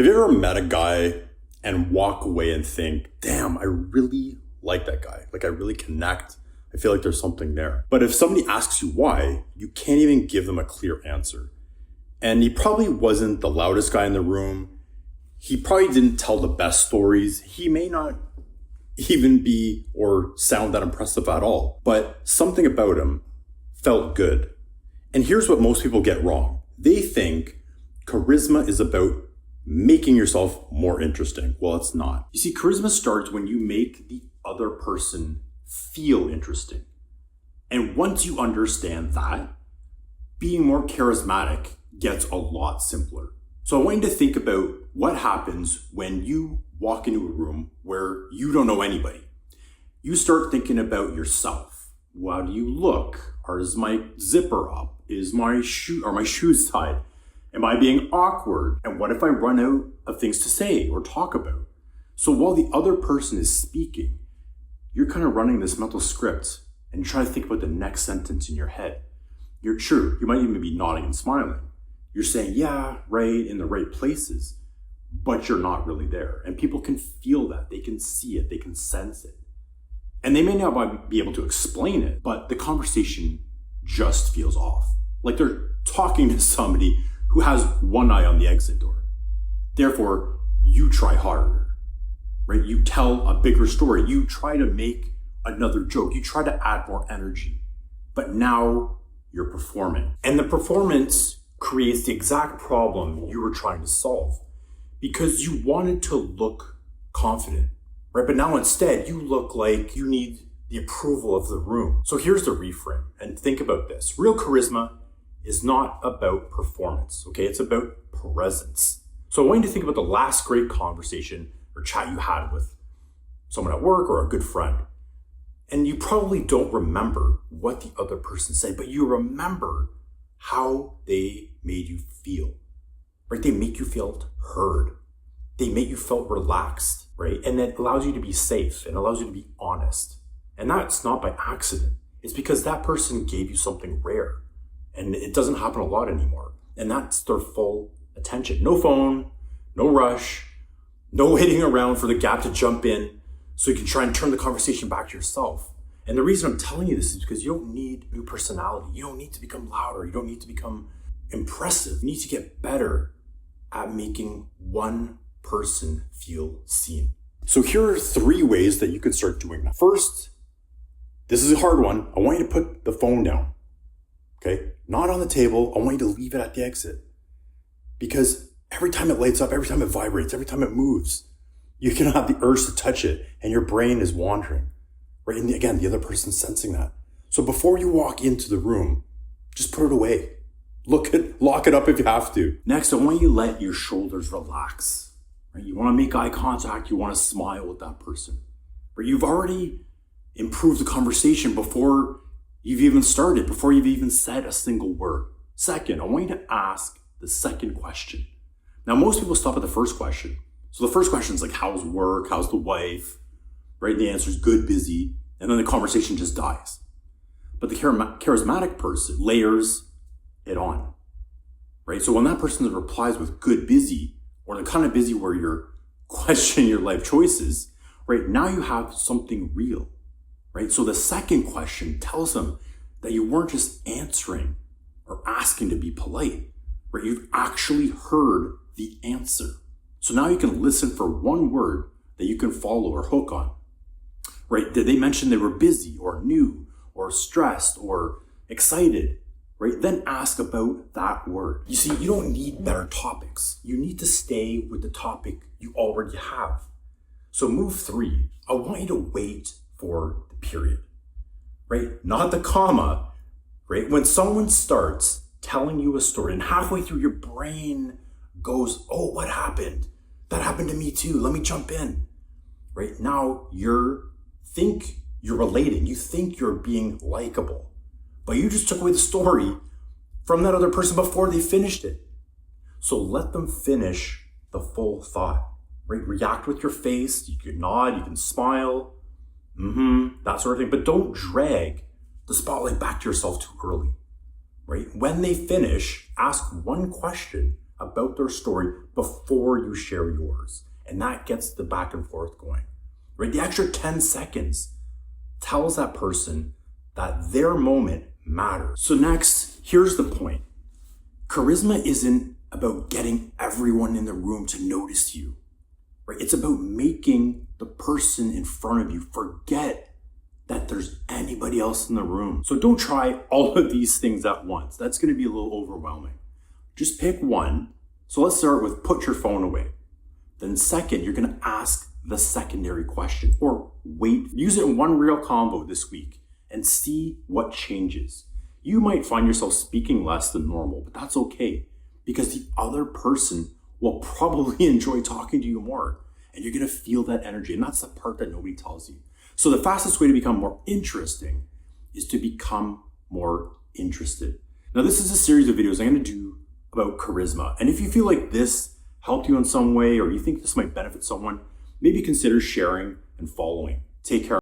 Have you ever met a guy and walk away and think, damn, I really like that guy. Like I really connect. I feel like there's something there. But if somebody asks you why, you can't even give them a clear answer. And he probably wasn't the loudest guy in the room. He probably didn't tell the best stories. He may not even be or sound that impressive at all. But something about him felt good. And here's what most people get wrong. They think charisma is about making yourself more interesting. Well, it's not. You see, charisma starts when you make the other person feel interesting. And once you understand that, being more charismatic gets a lot simpler. So I want you to think about what happens when you walk into a room where you don't know anybody. You start thinking about yourself. How do you look? Or is my zipper up? Are my shoes tied? Am I being awkward? And what if I run out of things to say or talk about? So while the other person is speaking, you're kind of running this mental script and you try to think about the next sentence in your head. You might even be nodding and smiling. You're saying, yeah, right, in the right places, but you're not really there. And people can feel that. They can see it. They can sense it. And they may not be able to explain it, but the conversation just feels off. Like they're talking to somebody who has one eye on the exit door. Therefore, you try harder, right? You tell a bigger story. You try to make another joke. You try to add more energy. But now you're performing. And the performance creates the exact problem you were trying to solve because you wanted to look confident, right? But now instead, you look like you need the approval of the room. So here's the reframe, and think about this. Real charisma is not about performance, okay? It's about presence. So I want you to think about the last great conversation or chat you had with someone at work or a good friend. And you probably don't remember what the other person said, but you remember how they made you feel, right? They make you feel heard. They make you feel relaxed, right? And it allows you to be safe and allows you to be honest. And that's not by accident. It's because that person gave you something rare. And it doesn't happen a lot anymore. And that's their full attention. No phone, no rush, no waiting around for the gap to jump in so you can try and turn the conversation back to yourself. And the reason I'm telling you this is because you don't need new personality. You don't need to become louder. You don't need to become impressive. You need to get better at making one person feel seen. So here are 3 ways that you could start doing that. First, this is a hard one. I want you to put the phone down. Okay? Not on the table. I want you to leave it at the exit. Because every time it lights up, every time it vibrates, every time it moves, you can have the urge to touch it and your brain is wandering. Right? And again, the other person's sensing that. So before you walk into the room, just put it away. Lock it up if you have to. Next, I want you to let your shoulders relax. Right? You want to make eye contact. You want to smile with that person. Right? You've already improved the conversation before you've even started, before you've even said a single word. Second, I want you to ask the second question. Now, most people stop at the first question. So the first question is like, how's work? How's the wife? Right? And the answer is good, busy. And then the conversation just dies. But the charismatic person layers it on. Right? So when that person replies with good, busy, or the kind of busy where you're questioning your life choices, right? Now you have something real. Right? So the second question tells them that you weren't just answering or asking to be polite, right? You've actually heard the answer. So now you can listen for one word that you can follow or hook on, right? Did they mention they were busy or new or stressed or excited, right? Then ask about that word. You see, you don't need better topics. You need to stay with the topic you already have. So move 3, I want you to wait for the period, right? Not the comma, right? When someone starts telling you a story and halfway through your brain goes, oh, what happened? That happened to me too. Let me jump in, right? Now think you're relating. You think you're being likable, but you just took away the story from that other person before they finished it. So let them finish the full thought, right? React with your face. You can nod, you can smile, that sort of thing. But don't drag the spotlight back to yourself too early, right? When they finish, ask one question about their story before you share yours. And that gets the back and forth going, right? The extra 10 seconds tells that person that their moment matters. So next, here's the point. Charisma isn't about getting everyone in the room to notice you, right? It's about making the person in front of you forget that there's anybody else in the room. So don't try all of these things at once. That's going to be a little overwhelming. Just pick one. So let's start with put your phone away. Then second, you're going to ask the secondary question or wait. Use it in one real convo this week and see what changes. You might find yourself speaking less than normal, but that's okay because the other person will probably enjoy talking to you more and you're going to feel that energy. And that's the part that nobody tells you. So the fastest way to become more interesting is to become more interested. Now, this is a series of videos I'm going to do about charisma. And if you feel like this helped you in some way, or you think this might benefit someone, maybe consider sharing and following. Take care.